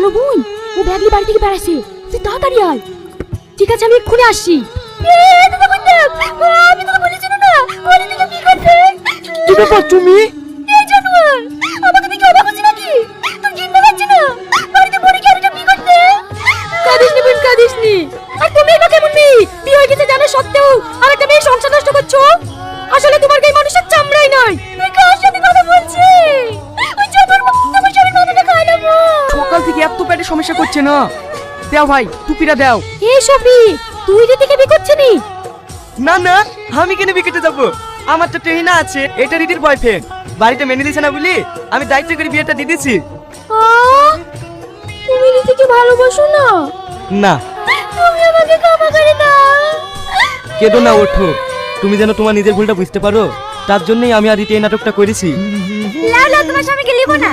Hello বোন, ও Bagley বাড়ি থেকে বেড়াচ্ছে, তুই তাড়াতাড়ি আয়। ঠিক আছে, আমি এক্ষুনি আসছি। আমি তোকে বলেছি না ওরে থেকে কি করতে? কি ব্যাপার তুমি? এই জানোয়ার আমাকে দেখে অবাক হচ্ছে নাকি? তোর জিন্না লাগছে না? বাড়িতে পড়ে কি আর এটা কি করতে? কাঁদিস নি বোন, কাঁদিস নি। আর তুমি বা কেমন মেয়ে, বিয়ে হয়ে গেছে জানা সত্ত্বেও আর একটা মেয়ে সংসার নষ্ট করছো? আসলে তোমার গায়ে মানুষের চামড়াই নাই। তুই কার সাথে কথা বলছিস? ওই চাপর আমার শরীর মাথাটা খায় না গো। সকাল থেকে এত পেটে সমস্যা করছে না। দাও ভাই, টুপিটা দাও। এই সফি, তুই দিদিকে বিয়ে করছিস নি? না না, আমি কেন বিকেটে যাব? আমার তো ট্রেনা আছে, এটা রিদির বয়ফ্রেন্ড। বাড়িতে মেনে দিছে না বলি আমি দায়িত্ব করে বিয়েটা দিয়ে দিছি। তুমি দিদিকে ভালোবাসো না? না। তুমি আমাকে ক্ষমা করে দাও। কেঁদো না, ওঠো। তুমি যেন তোমার নিজের ভুলটা বুঝতে পারো, তার জন্যই আমি আর এই নাটকটা করেছি। লাউ লাউ তোমার স্বামীকে লিখো না।